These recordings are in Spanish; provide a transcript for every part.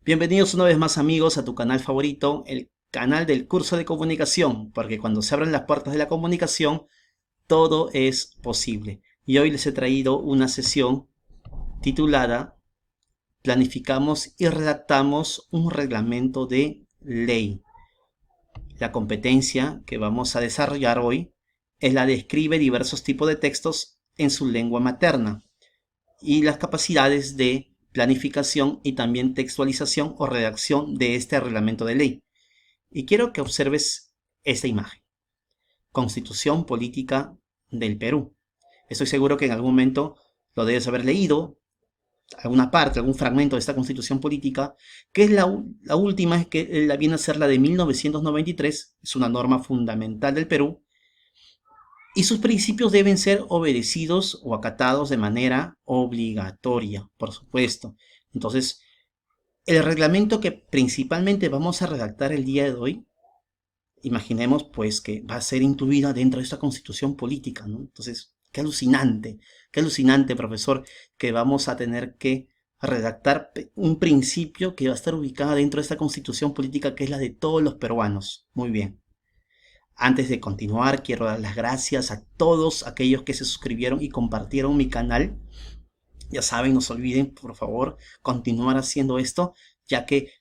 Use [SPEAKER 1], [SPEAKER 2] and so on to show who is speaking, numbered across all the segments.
[SPEAKER 1] Bienvenidos una vez más amigos a tu canal favorito, el canal del curso de comunicación, porque cuando se abren las puertas de la comunicación, todo es posible. Y hoy les he traído una sesión titulada Planificamos y redactamos un reglamento de ley. La competencia que vamos a desarrollar hoy es la de escribe diversos tipos de textos en su lengua materna y las capacidades de planificación y también textualización o redacción de este reglamento de ley. Y quiero que observes esta imagen. Constitución Política del Perú. Estoy seguro que en algún momento lo debes haber leído, alguna parte, algún fragmento de esta Constitución Política, que es la última, que la viene a ser la de 1993, es una norma fundamental del Perú, y sus principios deben ser obedecidos o acatados de manera obligatoria, por supuesto. Entonces, el reglamento que principalmente vamos a redactar el día de hoy, imaginemos pues que va a ser incluida dentro de esta constitución política, ¿no? Entonces, qué alucinante, profesor, que vamos a tener que redactar un principio que va a estar ubicado dentro de esta constitución política que es la de todos los peruanos. Muy bien. Antes de continuar, quiero dar las gracias a todos aquellos que se suscribieron y compartieron mi canal. Ya saben, no se olviden, por favor, continuar haciendo esto, ya que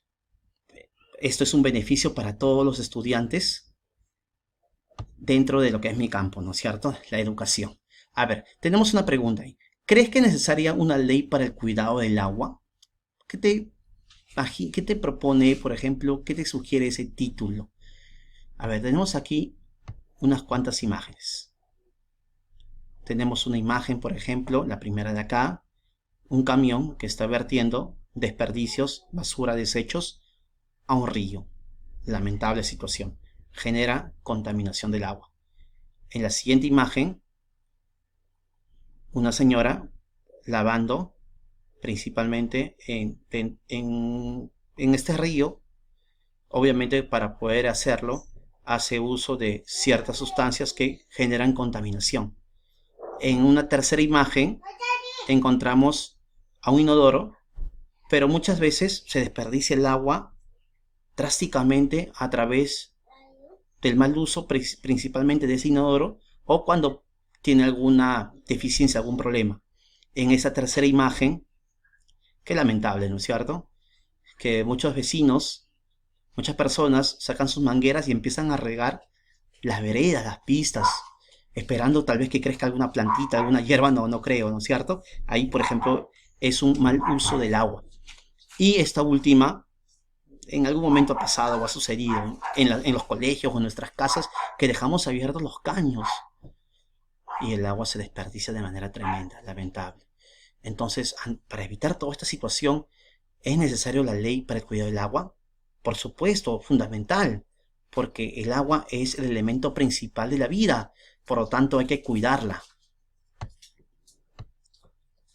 [SPEAKER 1] esto es un beneficio para todos los estudiantes dentro de lo que es mi campo, ¿no es cierto? La educación. A ver, tenemos una pregunta ahí. ¿Crees que es necesaria una ley para el cuidado del agua? ¿Qué qué te propone, por ejemplo, qué te sugiere ese título? A ver, tenemos aquí unas cuantas imágenes. Tenemos una imagen, por ejemplo, la primera de acá, un camión que está vertiendo desperdicios, basura, desechos a un río. Lamentable situación. Genera contaminación del agua. En la siguiente imagen, una señora lavando principalmente en este río. Obviamente para poder hacerlo hace uso de ciertas sustancias que generan contaminación. En una tercera imagen encontramos a un inodoro, pero muchas veces se desperdicia el agua drásticamente a través del mal uso principalmente de ese inodoro o cuando tiene alguna deficiencia, algún problema. En esa tercera imagen, qué lamentable, ¿no es cierto? Que muchos vecinos, muchas personas sacan sus mangueras y empiezan a regar las veredas, las pistas, esperando tal vez que crezca alguna plantita, alguna hierba, no, no creo, ¿no es cierto? Ahí, por ejemplo, es un mal uso del agua. Y esta última, en algún momento ha pasado o ha sucedido en los colegios o en nuestras casas, que dejamos abiertos los caños y el agua se desperdicia de manera tremenda, lamentable. Entonces, para evitar toda esta situación, ¿es necesario la ley para el cuidado del agua? Por supuesto, fundamental, porque el agua es el elemento principal de la vida, por lo tanto hay que cuidarla.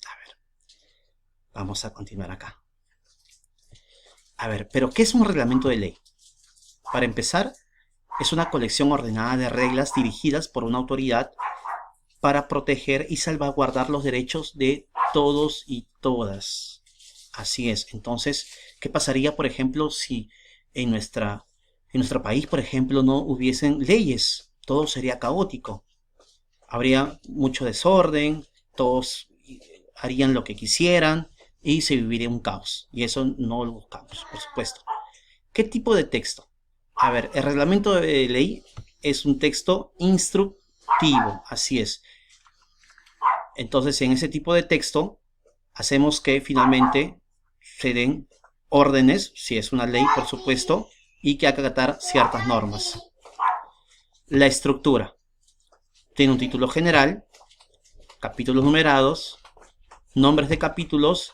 [SPEAKER 1] A ver, vamos a continuar acá. A ver, pero ¿qué es un reglamento de ley? Para empezar, es una colección ordenada de reglas dirigidas por una autoridad para proteger y salvaguardar los derechos de todos y todas. Así es. Entonces, ¿qué pasaría, por ejemplo, si en nuestro país, por ejemplo, no hubiesen leyes? Todo sería caótico. Habría mucho desorden, todos harían lo que quisieran y se viviría un caos. Y eso no lo buscamos, por supuesto. ¿Qué tipo de texto? A ver, el reglamento de ley es un texto instructivo, así es. Entonces, en ese tipo de texto, hacemos que finalmente se den órdenes, si es una ley, por supuesto, y que acatar ciertas normas. La estructura tiene un título general, capítulos numerados, nombres de capítulos,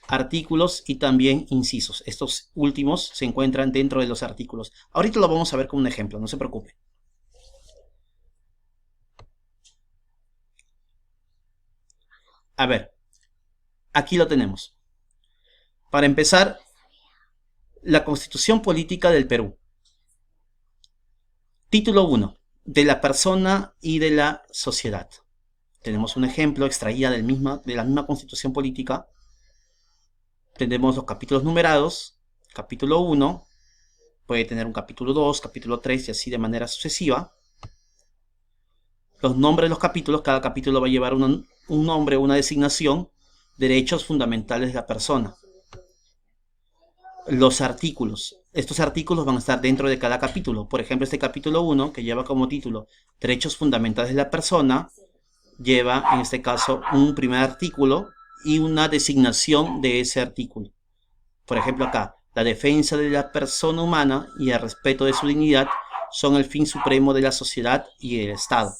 [SPEAKER 1] artículos y también incisos. Estos últimos se encuentran dentro de los artículos. Ahorita lo vamos a ver con un ejemplo, no se preocupe. A ver, aquí lo tenemos. Para empezar, la Constitución Política del Perú. Título 1. De la persona y de la sociedad. Tenemos un ejemplo extraída de la misma Constitución Política. Tenemos los capítulos numerados capítulo 1, puede tener un capítulo 2, capítulo 3 y así de manera sucesiva. Los nombres de los capítulos, cada capítulo va a llevar un nombre, una designación, derechos fundamentales de la persona. Los artículos. Estos artículos van a estar dentro de cada capítulo. Por ejemplo, este capítulo 1, que lleva como título Derechos fundamentales de la persona, lleva en este caso un primer artículo y una designación de ese artículo. Por ejemplo acá, la defensa de la persona humana y el respeto de su dignidad son el fin supremo de la sociedad y el Estado.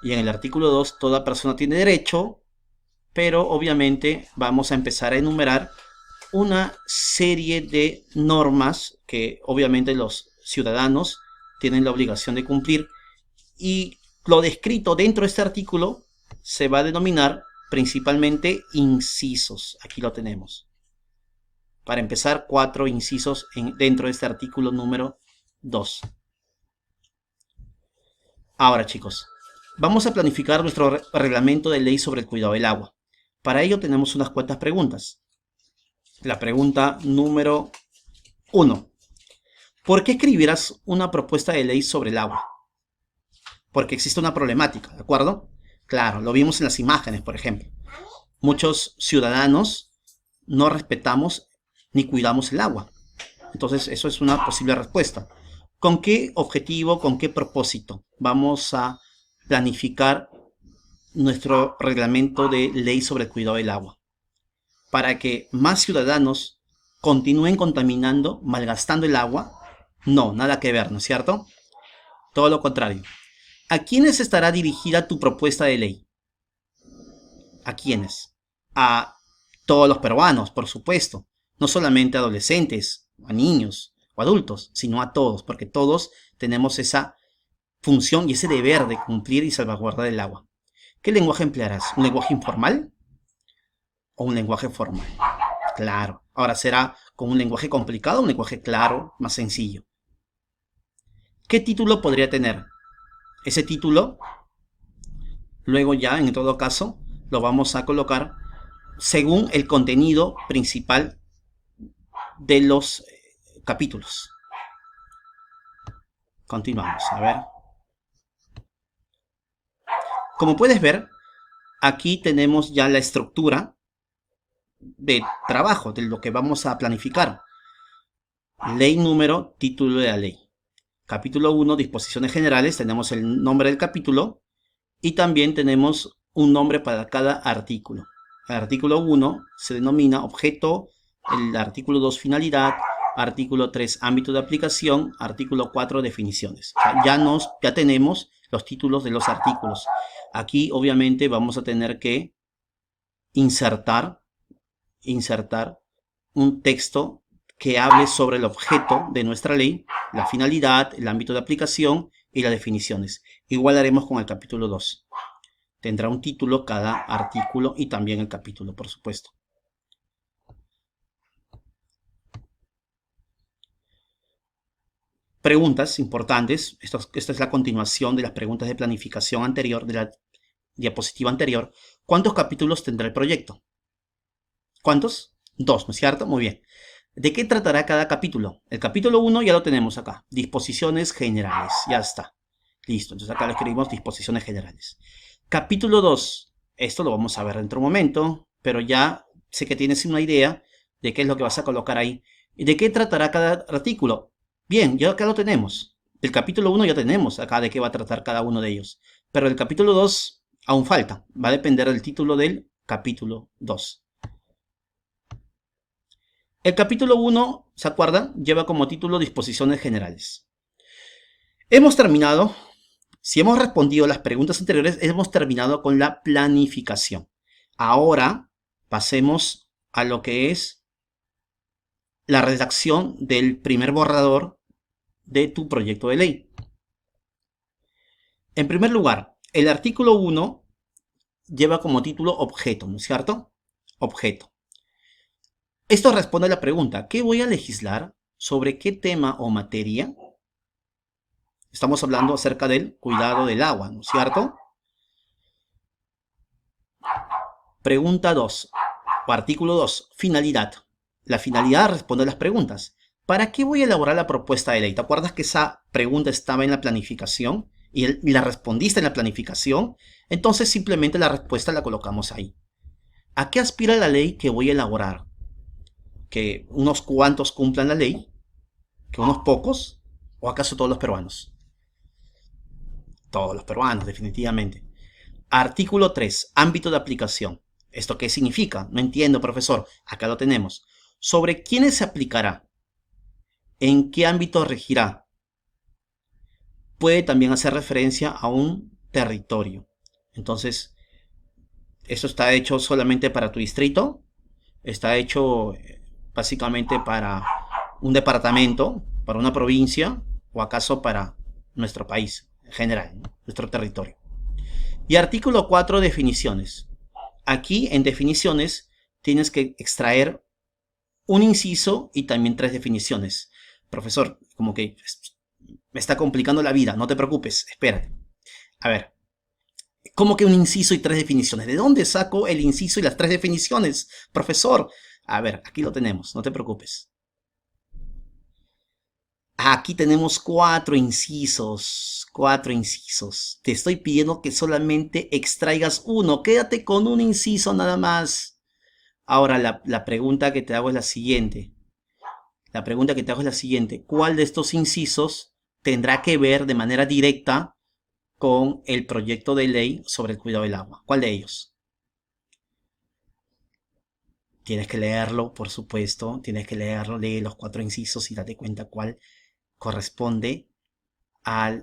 [SPEAKER 1] Y en el artículo 2, toda persona tiene derecho, pero obviamente vamos a empezar a enumerar una serie de normas que obviamente los ciudadanos tienen la obligación de cumplir, y lo descrito dentro de este artículo se va a denominar principalmente incisos. Aquí lo tenemos. Para empezar, 4 incisos dentro de este artículo número 2. Ahora, chicos, vamos a planificar nuestro reglamento de ley sobre el cuidado del agua. Para ello tenemos unas cuantas preguntas. La pregunta número 1. ¿Por qué escribirás una propuesta de ley sobre el agua? Porque existe una problemática, ¿de acuerdo? Claro, lo vimos en las imágenes, por ejemplo. Muchos ciudadanos no respetamos ni cuidamos el agua. Entonces, eso es una posible respuesta. ¿Con qué objetivo, con qué propósito vamos a planificar nuestro reglamento de ley sobre el cuidado del agua? ¿Para que más ciudadanos continúen contaminando, malgastando el agua? No, nada que ver, ¿no es cierto? Todo lo contrario. ¿A quiénes estará dirigida tu propuesta de ley? ¿A quiénes? A todos los peruanos, por supuesto. No solamente a adolescentes, a niños o adultos, sino a todos, porque todos tenemos esa función y ese deber de cumplir y salvaguardar el agua. ¿Qué lenguaje emplearás? ¿Un lenguaje informal o un lenguaje formal? Claro. Ahora, ¿será con un lenguaje complicado o un lenguaje claro, más sencillo? ¿Qué título podría tener? Ese título, luego ya, en todo caso, lo vamos a colocar según el contenido principal de los capítulos. Continuamos, a ver. Como puedes ver, aquí tenemos ya la estructura de trabajo, de lo que vamos a planificar. Ley número, título de la ley. Capítulo 1, disposiciones generales, tenemos el nombre del capítulo y también tenemos un nombre para cada artículo. El artículo 1 se denomina objeto, el artículo 2 finalidad, artículo 3 ámbito de aplicación, artículo 4 definiciones. O sea, ya tenemos los títulos de los artículos. Aquí obviamente vamos a tener que insertar un texto que hable sobre el objeto de nuestra ley, la finalidad, el ámbito de aplicación y las definiciones. Igual haremos con el capítulo 2. Tendrá un título cada artículo y también el capítulo, por supuesto. Preguntas importantes. Esta es la continuación de las preguntas de planificación anterior, de la diapositiva anterior. ¿Cuántos capítulos tendrá el proyecto? ¿Cuántos? 2, ¿no es cierto? Muy bien. ¿De qué tratará cada capítulo? El capítulo 1 ya lo tenemos acá. Disposiciones generales. Ya está. Listo. Entonces acá le escribimos disposiciones generales. Capítulo 2. Esto lo vamos a ver dentro de un momento, pero ya sé que tienes una idea de qué es lo que vas a colocar ahí. ¿Y de qué tratará cada artículo? Bien, ya acá lo tenemos. El capítulo 1 ya tenemos acá de qué va a tratar cada uno de ellos. Pero el capítulo 2 aún falta. Va a depender del título del capítulo 2. El capítulo 1, ¿se acuerdan? Lleva como título disposiciones generales. Hemos terminado, si hemos respondido las preguntas anteriores, hemos terminado con la planificación. Ahora pasemos a lo que es la redacción del primer borrador de tu proyecto de ley. En primer lugar, el artículo 1 lleva como título objeto, ¿no es cierto? Objeto. Esto responde a la pregunta, ¿qué voy a legislar? ¿Sobre qué tema o materia? Estamos hablando acerca del cuidado del agua, ¿no es cierto? Pregunta 2, o artículo 2, finalidad. La finalidad responde a las preguntas. ¿Para qué voy a elaborar la propuesta de ley? ¿Te acuerdas que esa pregunta estaba en la planificación y la respondiste en la planificación? Entonces simplemente la respuesta la colocamos ahí. ¿A qué aspira la ley que voy a elaborar? ¿Que unos cuantos cumplan la ley? ¿Que unos pocos? ¿O acaso todos los peruanos? Todos los peruanos, definitivamente. Artículo 3. Ámbito de aplicación. ¿Esto qué significa? No entiendo, profesor. Acá lo tenemos. ¿Sobre quiénes se aplicará? ¿En qué ámbito regirá? Puede también hacer referencia a un territorio. Entonces, ¿esto está hecho solamente para tu distrito? ¿Está hecho básicamente para un departamento, para una provincia, o acaso para nuestro país en general, ¿no? Nuestro territorio? Y artículo 4, definiciones. Aquí en definiciones tienes que extraer un inciso y también 3 definiciones. Profesor, como que me está complicando la vida, no te preocupes, espérate. A ver, ¿cómo que un inciso y 3 definiciones? ¿De dónde saco el inciso y las 3 definiciones, profesor? A ver, aquí lo tenemos, no te preocupes. Aquí tenemos 4 incisos, 4 incisos. Te estoy pidiendo que solamente extraigas uno, quédate con un inciso nada más. Ahora, la pregunta que te hago es la siguiente. La pregunta que te hago es la siguiente. ¿Cuál de estos incisos tendrá que ver de manera directa con el proyecto de ley sobre el cuidado del agua? ¿Cuál de ellos? Tienes que leerlo, por supuesto. Tienes que leerlo, lee los 4 incisos y date cuenta cuál corresponde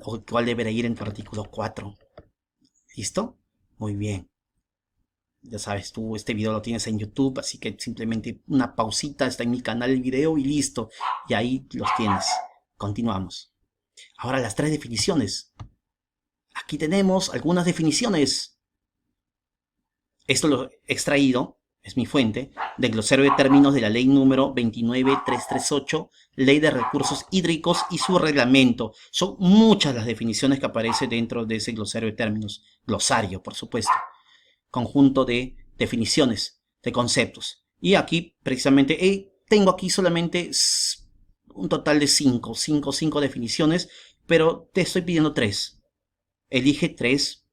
[SPEAKER 1] o cuál deberá ir en tu artículo 4. ¿Listo? Muy bien. Ya sabes, tú este video lo tienes en YouTube, así que simplemente una pausita, está en mi canal el video y listo. Y ahí los tienes. Continuamos. Ahora las 3 definiciones. Aquí tenemos algunas definiciones. Esto lo he extraído, es mi fuente, del glosario de términos de la ley número 29338, Ley de Recursos Hídricos y su reglamento. Son muchas las definiciones que aparecen dentro de ese glosario de términos. Glosario, por supuesto. Conjunto de definiciones, de conceptos. Y aquí, precisamente, tengo aquí solamente un total de 5 definiciones, pero te estoy pidiendo 3. Elige 3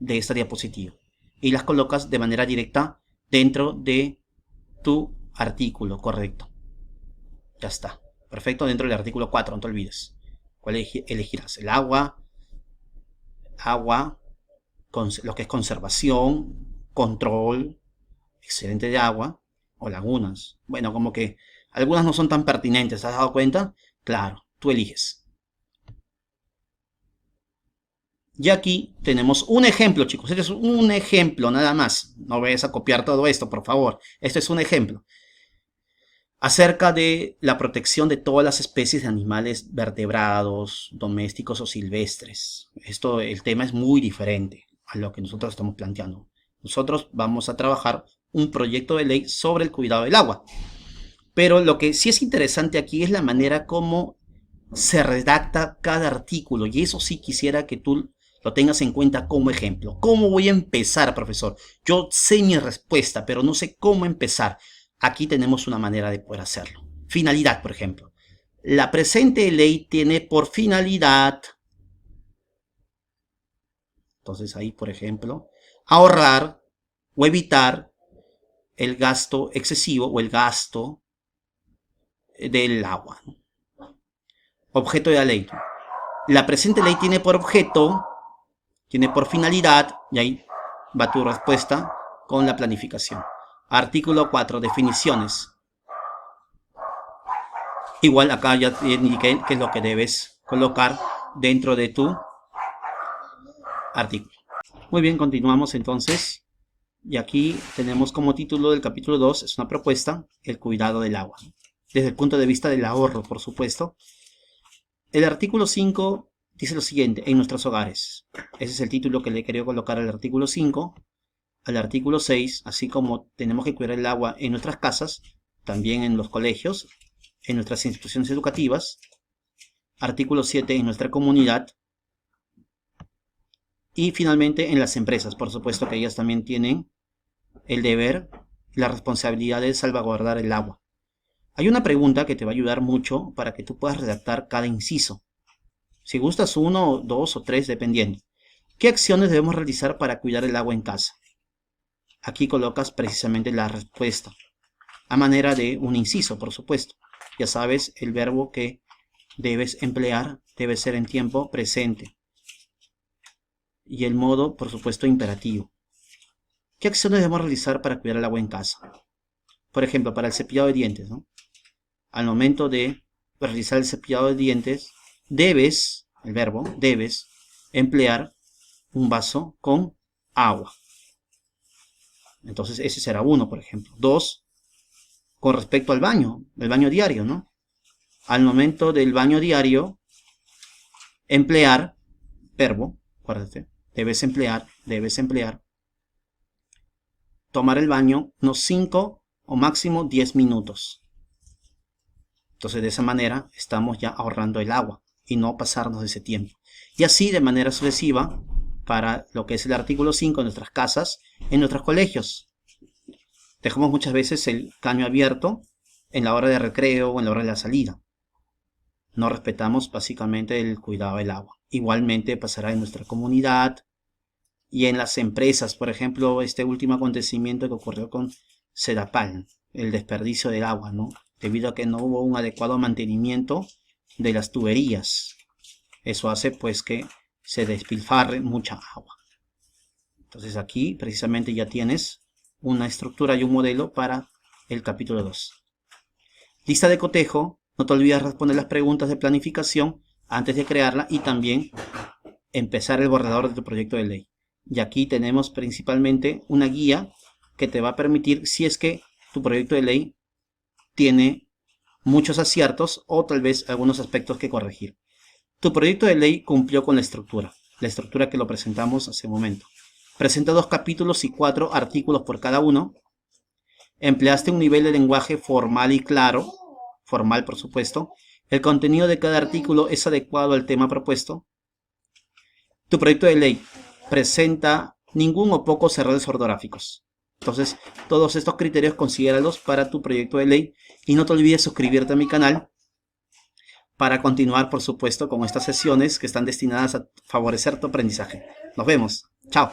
[SPEAKER 1] de esta diapositiva y las colocas de manera directa dentro de tu artículo, correcto. Ya está. Perfecto, dentro del artículo 4, no te olvides. ¿Cuál elegirás? El agua, lo que es conservación, control, excedente de agua o lagunas. Bueno, como que algunas no son tan pertinentes, ¿te has dado cuenta? Claro, tú eliges. Y aquí tenemos un ejemplo, chicos. Este es un ejemplo nada más. No vayas a copiar todo esto, por favor. Este es un ejemplo acerca de la protección de todas las especies de animales vertebrados, domésticos o silvestres. El tema es muy diferente a lo que nosotros estamos planteando. Nosotros vamos a trabajar un proyecto de ley sobre el cuidado del agua. Pero lo que sí es interesante aquí es la manera como se redacta cada artículo. Y eso sí quisiera que tú lo tengas en cuenta como ejemplo. ¿Cómo voy a empezar, profesor? Yo sé mi respuesta, pero no sé cómo empezar. Aquí tenemos una manera de poder hacerlo. Finalidad, por ejemplo. La presente ley tiene por finalidad, entonces ahí, por ejemplo, ahorrar o evitar el gasto excesivo o el gasto del agua. Objeto de la ley. La presente ley tiene por objeto, tiene por finalidad, y ahí va tu respuesta con la planificación. Artículo 4, definiciones. Igual acá ya te indiqué qué es lo que debes colocar dentro de tu artículo. Muy bien, continuamos entonces. Y aquí tenemos como título del capítulo 2, es una propuesta, el cuidado del agua. Desde el punto de vista del ahorro, por supuesto. El artículo 5 dice lo siguiente, en nuestros hogares. Ese es el título que le he querido colocar al artículo 5. Al artículo 6, así como tenemos que cuidar el agua en nuestras casas, también en los colegios, en nuestras instituciones educativas. Artículo 7, en nuestra comunidad. Y finalmente en las empresas, por supuesto que ellas también tienen el deber y la responsabilidad de salvaguardar el agua. Hay una pregunta que te va a ayudar mucho para que tú puedas redactar cada inciso. Si gustas 1, 2 o 3, dependiendo. ¿Qué acciones debemos realizar para cuidar el agua en casa? Aquí colocas precisamente la respuesta, a manera de un inciso, por supuesto. Ya sabes, el verbo que debes emplear debe ser en tiempo presente. Y el modo, por supuesto, imperativo. ¿Qué acciones debemos realizar para cuidar el agua en casa? Por ejemplo, para el cepillado de dientes, ¿no? Al momento de realizar el cepillado de dientes, debes, el verbo, debes emplear un vaso con agua. Entonces ese será 1, por ejemplo. 2, con respecto al baño, el baño diario, ¿no? Al momento del baño diario, emplear, verbo, acuérdate, debes emplear, tomar el baño unos 5 o máximo 10 minutos. Entonces de esa manera estamos ya ahorrando el agua y no pasarnos de ese tiempo. Y así de manera sucesiva para lo que es el artículo 5 en nuestras casas, en nuestros colegios. Dejamos muchas veces el caño abierto en la hora de recreo o en la hora de la salida. No respetamos básicamente el cuidado del agua. Igualmente pasará en nuestra comunidad y en las empresas. Por ejemplo, este último acontecimiento que ocurrió con Sedapal, el desperdicio del agua, ¿no? Debido a que no hubo un adecuado mantenimiento de las tuberías. Eso hace pues que se despilfarre mucha agua. Entonces aquí precisamente ya tienes una estructura y un modelo para el capítulo 2. Lista de cotejo. No te olvides responder las preguntas de planificación antes de crearla y también empezar el borrador de tu proyecto de ley. Y aquí tenemos principalmente una guía que te va a permitir, si es que tu proyecto de ley tiene muchos aciertos o tal vez algunos aspectos que corregir. Tu proyecto de ley cumplió con la estructura que lo presentamos hace un momento. Presenta 2 capítulos y 4 artículos por cada uno. Empleaste un nivel de lenguaje formal y claro, formal por supuesto. El contenido de cada artículo es adecuado al tema propuesto. Tu proyecto de ley presenta ningún o pocos errores ortográficos. Entonces, todos estos criterios considéralos para tu proyecto de ley y no te olvides suscribirte a mi canal para continuar, por supuesto, con estas sesiones que están destinadas a favorecer tu aprendizaje. Nos vemos. Chao.